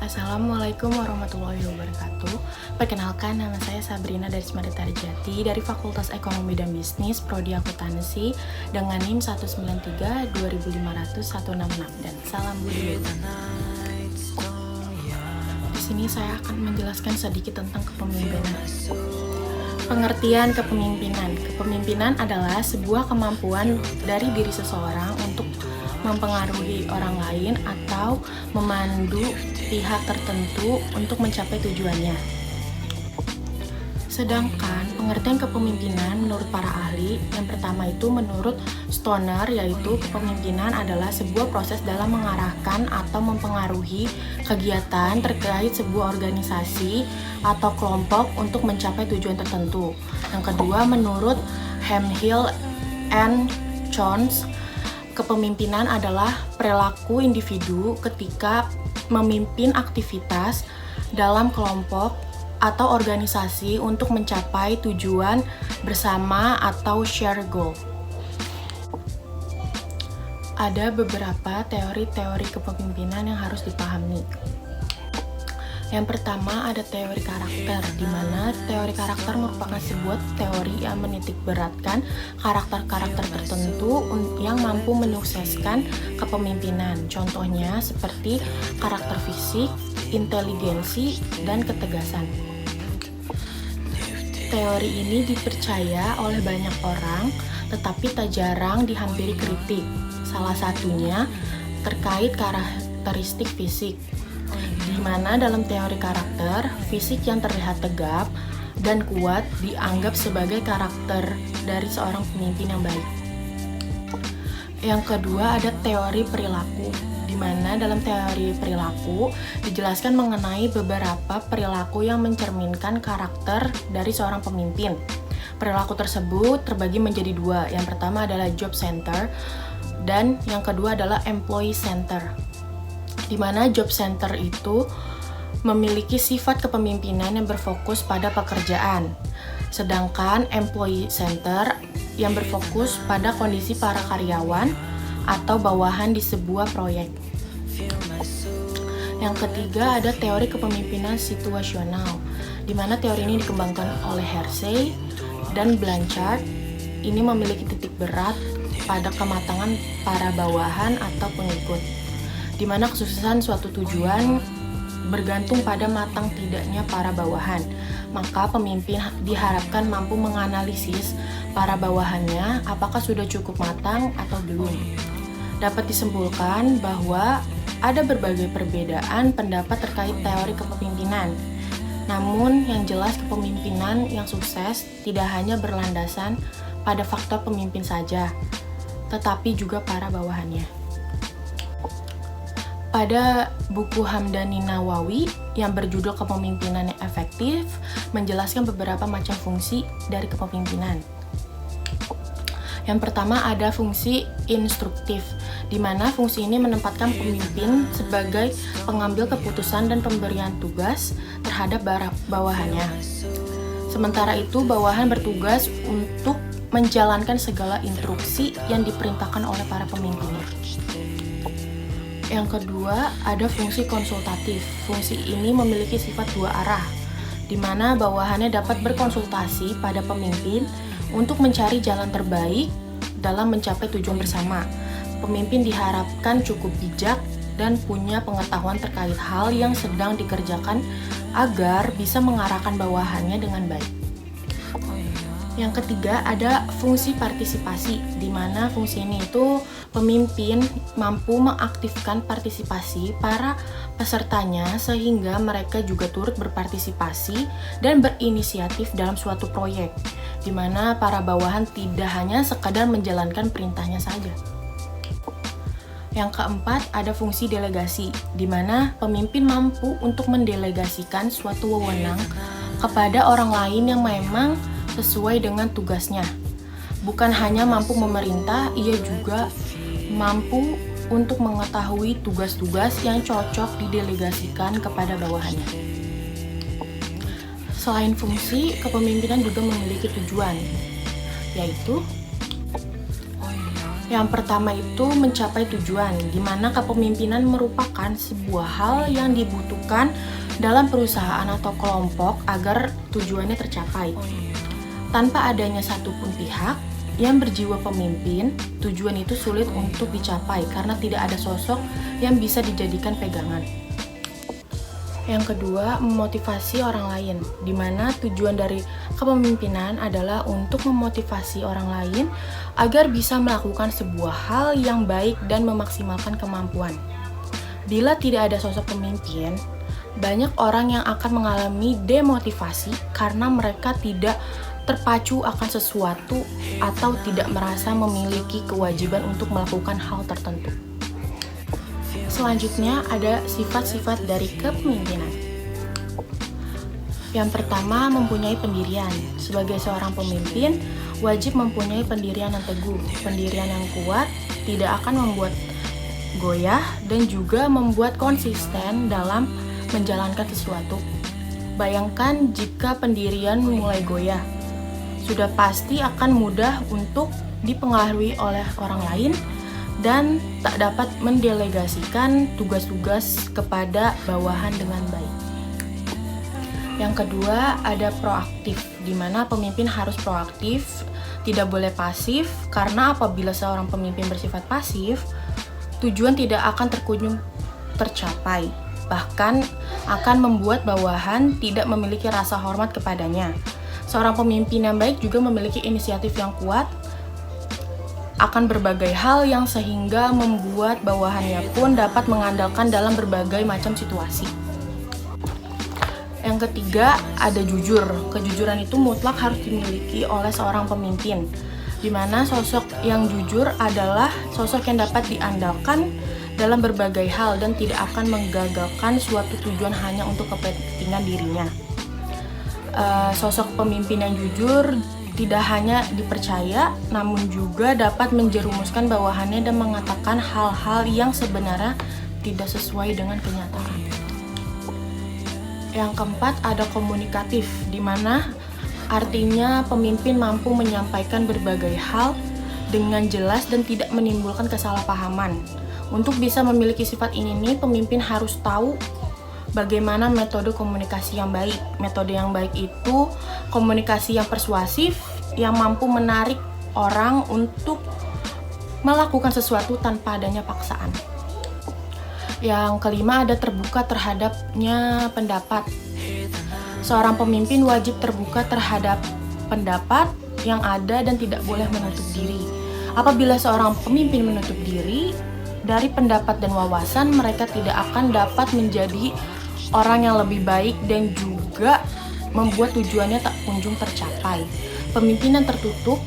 Assalamualaikum warahmatullahi wabarakatuh. Perkenalkan, nama saya Sabrina dari Smart Jati dari Fakultas Ekonomi dan Bisnis Prodi Akuntansi dengan NIM 193-2505166 dan salam budaya. Di sini saya akan menjelaskan sedikit tentang kepemimpinan. Pengertian kepemimpinan. Kepemimpinan adalah sebuah kemampuan dari diri seseorang untuk mempengaruhi orang lain atau memandu pihak tertentu untuk mencapai tujuannya. Sedangkan pengertian kepemimpinan menurut para ahli, yang pertama itu menurut Stoner, yaitu kepemimpinan adalah sebuah proses dalam mengarahkan atau mempengaruhi kegiatan terkait sebuah organisasi atau kelompok untuk mencapai tujuan tertentu. Yang kedua menurut Hemphill and Jones, kepemimpinan adalah perilaku individu ketika memimpin aktivitas dalam kelompok atau organisasi untuk mencapai tujuan bersama atau share goal. Ada beberapa teori-teori kepemimpinan yang harus dipahami. Yang pertama ada teori karakter, di mana teori karakter merupakan sebuah teori yang menitikberatkan karakter-karakter tertentu yang mampu menyukseskan kepemimpinan. Contohnya seperti karakter fisik, inteligensi, dan ketegasan. Teori ini dipercaya oleh banyak orang, tetapi tak jarang dihampiri kritik. Salah satunya terkait karakteristik fisik, di mana dalam teori karakter, fisik yang terlihat tegap dan kuat dianggap sebagai karakter dari seorang pemimpin yang baik. Yang kedua ada teori perilaku, di mana dalam teori perilaku dijelaskan mengenai beberapa perilaku yang mencerminkan karakter dari seorang pemimpin. Perilaku tersebut terbagi menjadi dua, yang pertama adalah job center dan yang kedua adalah employee center. Di mana job center itu memiliki sifat kepemimpinan yang berfokus pada pekerjaan, sedangkan employee center yang berfokus pada kondisi para karyawan atau bawahan di sebuah proyek. Yang ketiga ada teori kepemimpinan situasional, di mana teori ini dikembangkan oleh Hersey dan Blanchard. Ini memiliki titik berat pada kematangan para bawahan atau pengikut, di mana kesuksesan suatu tujuan bergantung pada matang tidaknya para bawahan. Maka pemimpin diharapkan mampu menganalisis para bawahannya apakah sudah cukup matang atau belum. Dapat disimpulkan bahwa ada berbagai perbedaan pendapat terkait teori kepemimpinan. Namun yang jelas kepemimpinan yang sukses tidak hanya berlandasan pada faktor pemimpin saja, tetapi juga para bawahannya. Pada buku Hamdani Nawawi yang berjudul Kepemimpinan yang Efektif menjelaskan beberapa macam fungsi dari kepemimpinan. Yang pertama ada fungsi instruktif, di mana fungsi ini menempatkan pemimpin sebagai pengambil keputusan dan pemberian tugas terhadap bawahannya. Sementara itu bawahan bertugas untuk menjalankan segala instruksi yang diperintahkan oleh para pemimpinnya. Yang kedua, ada fungsi konsultatif. Fungsi ini memiliki sifat dua arah, di mana bawahannya dapat berkonsultasi pada pemimpin untuk mencari jalan terbaik dalam mencapai tujuan bersama. Pemimpin diharapkan cukup bijak dan punya pengetahuan terkait hal yang sedang dikerjakan agar bisa mengarahkan bawahannya dengan baik. Yang ketiga ada fungsi partisipasi, di mana fungsi ini itu pemimpin mampu mengaktifkan partisipasi para pesertanya sehingga mereka juga turut berpartisipasi dan berinisiatif dalam suatu proyek, di mana para bawahan tidak hanya sekadar menjalankan perintahnya saja. Yang keempat ada fungsi delegasi, di mana pemimpin mampu untuk mendelegasikan suatu wewenang kepada orang lain yang memang sesuai dengan tugasnya. Bukan hanya mampu memerintah, ia juga mampu untuk mengetahui tugas-tugas yang cocok didelegasikan kepada bawahannya. Selain fungsi, kepemimpinan juga memiliki tujuan, yaitu Yang pertama itu mencapai tujuan, di mana kepemimpinan merupakan sebuah hal yang dibutuhkan dalam perusahaan atau kelompok agar tujuannya tercapai. Tanpa adanya satupun pihak yang berjiwa pemimpin, tujuan itu sulit untuk dicapai karena tidak ada sosok yang bisa dijadikan pegangan. Yang kedua, memotivasi orang lain, di mana tujuan dari kepemimpinan adalah untuk memotivasi orang lain agar bisa melakukan sebuah hal yang baik dan memaksimalkan kemampuan. Bila tidak ada sosok pemimpin, banyak orang yang akan mengalami demotivasi karena mereka tidak terpacu akan sesuatu atau tidak merasa memiliki kewajiban untuk melakukan hal tertentu. Selanjutnya ada sifat-sifat dari kepemimpinan. Yang pertama, mempunyai pendirian. Sebagai seorang pemimpin, wajib mempunyai pendirian yang teguh. Pendirian yang kuat tidak akan membuat goyah dan juga membuat konsisten dalam menjalankan sesuatu. Bayangkan jika pendirian mulai goyah, sudah pasti akan mudah untuk dipengaruhi oleh orang lain dan tak dapat mendelegasikan tugas-tugas kepada bawahan dengan baik. Yang kedua, ada proaktif, di mana pemimpin harus proaktif, tidak boleh pasif, karena apabila seorang pemimpin bersifat pasif, tujuan tidak akan terkunjung tercapai, bahkan akan membuat bawahan tidak memiliki rasa hormat kepadanya. Seorang pemimpin yang baik juga memiliki inisiatif yang kuat akan berbagai hal yang sehingga membuat bawahannya pun dapat mengandalkan dalam berbagai macam situasi. Yang ketiga, ada jujur. Kejujuran itu mutlak harus dimiliki oleh seorang pemimpin, di mana sosok yang jujur adalah sosok yang dapat diandalkan dalam berbagai hal dan tidak akan menggagalkan suatu tujuan hanya untuk kepentingan dirinya. Sosok pemimpin yang jujur tidak hanya dipercaya, namun juga dapat menjerumuskan bawahannya dan mengatakan hal-hal yang sebenarnya tidak sesuai dengan kenyataan. Yang keempat, ada komunikatif, di mana artinya pemimpin mampu menyampaikan berbagai hal dengan jelas dan tidak menimbulkan kesalahpahaman. Untuk bisa memiliki sifat ini, pemimpin harus tahu bagaimana metode komunikasi yang baik. Metode yang baik itu komunikasi yang persuasif, yang mampu menarik orang untuk melakukan sesuatu tanpa adanya paksaan. Yang kelima, ada terbuka terhadapnya pendapat. Seorang pemimpin wajib terbuka terhadap pendapat yang ada dan tidak boleh menutup diri. Apabila seorang pemimpin menutup diri dari pendapat dan wawasan, mereka tidak akan dapat menjadi orang yang lebih baik dan juga membuat tujuannya tak kunjung tercapai. Pemimpin yang tertutup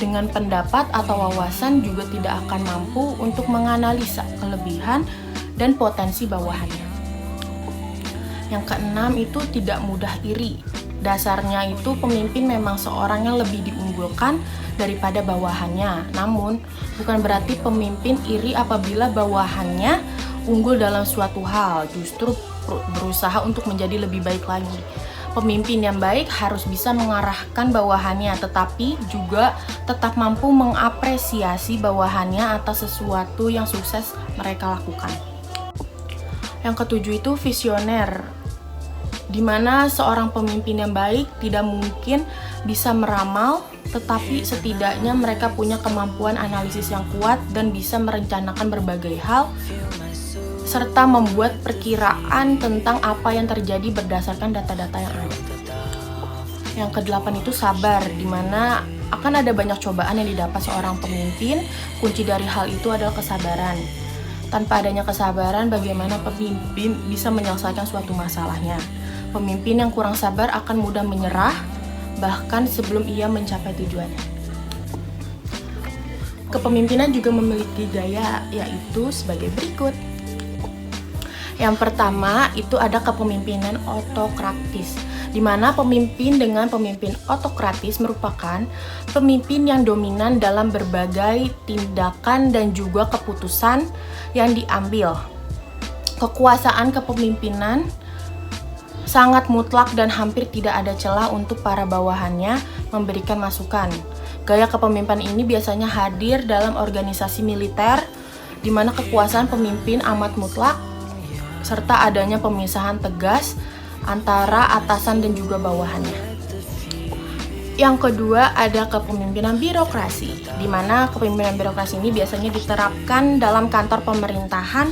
dengan pendapat atau wawasan juga tidak akan mampu untuk menganalisa kelebihan dan potensi bawahannya. Yang keenam itu tidak mudah iri. Dasarnya itu pemimpin memang seorang yang lebih diunggulkan daripada bawahannya. Namun, bukan berarti pemimpin iri apabila bawahannya unggul dalam suatu hal, justru berusaha untuk menjadi lebih baik lagi. Pemimpin yang baik harus bisa mengarahkan bawahannya, tetapi juga tetap mampu mengapresiasi bawahannya atas sesuatu yang sukses mereka lakukan. Yang ketujuh itu visioner, di mana seorang pemimpin yang baik tidak mungkin bisa meramal, tetapi setidaknya mereka punya kemampuan analisis yang kuat dan bisa merencanakan berbagai hal serta membuat perkiraan tentang apa yang terjadi berdasarkan data-data yang ada. Yang kedelapan itu sabar, di mana akan ada banyak cobaan yang didapat seorang pemimpin. Kunci dari hal itu adalah kesabaran. Tanpa adanya kesabaran, bagaimana pemimpin bisa menyelesaikan suatu masalahnya? Pemimpin yang kurang sabar akan mudah menyerah, bahkan sebelum ia mencapai tujuannya. Kepemimpinan juga memiliki gaya, yaitu sebagai berikut. Yang pertama itu ada kepemimpinan otokratis, di mana pemimpin dengan pemimpin otokratis merupakan pemimpin yang dominan dalam berbagai tindakan dan juga keputusan yang diambil. Kekuasaan kepemimpinan sangat mutlak dan hampir tidak ada celah untuk para bawahannya memberikan masukan. Gaya kepemimpinan ini biasanya hadir dalam organisasi militer, di mana kekuasaan pemimpin amat mutlak, serta adanya pemisahan tegas antara atasan dan juga bawahannya. Yang kedua ada kepemimpinan birokrasi, di mana kepemimpinan birokrasi ini biasanya diterapkan dalam kantor pemerintahan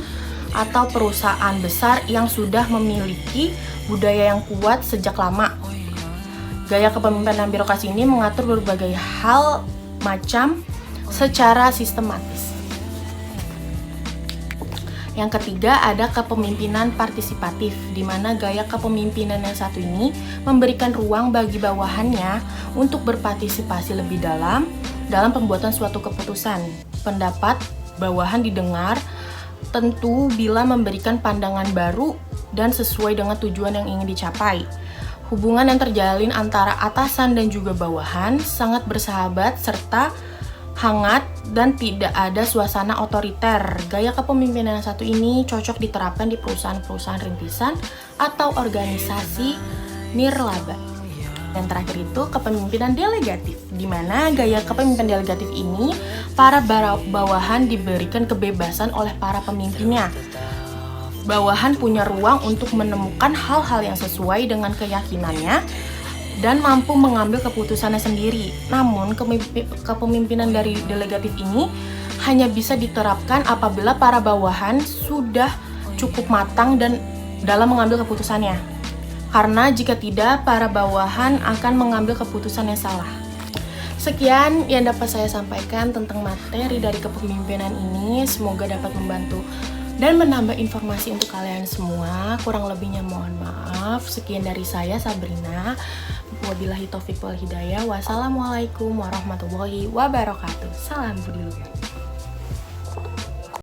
atau perusahaan besar yang sudah memiliki budaya yang kuat sejak lama. Gaya kepemimpinan birokrasi ini mengatur berbagai hal macam secara sistematis. Yang ketiga ada kepemimpinan partisipatif, di mana gaya kepemimpinan yang satu ini memberikan ruang bagi bawahannya untuk berpartisipasi lebih dalam pembuatan suatu keputusan. Pendapat bawahan didengar, tentu bila memberikan pandangan baru dan sesuai dengan tujuan yang ingin dicapai. Hubungan yang terjalin antara atasan dan juga bawahan sangat bersahabat serta hangat dan tidak ada suasana otoriter. Gaya kepemimpinan yang satu ini cocok diterapkan di perusahaan-perusahaan rintisan atau organisasi nirlaba. Yang terakhir itu kepemimpinan delegatif, di mana gaya kepemimpinan delegatif ini para bawahan diberikan kebebasan oleh para pemimpinnya. Bawahan punya ruang untuk menemukan hal-hal yang sesuai dengan keyakinannya dan mampu mengambil keputusannya sendiri. Namun, kepemimpinan dari delegatif ini hanya bisa diterapkan apabila para bawahan sudah cukup matang dan dalam mengambil keputusannya. Karena jika tidak, para bawahan akan mengambil keputusan yang salah. Sekian yang dapat saya sampaikan tentang materi dari kepemimpinan ini. Semoga dapat membantu dan menambah informasi untuk kalian semua. Kurang lebihnya mohon maaf. Sekian dari saya, Sabrina. Wabillahi taufiq wal hidayah. Wassalamualaikum warahmatullahi wabarakatuh. Salam budi luhur.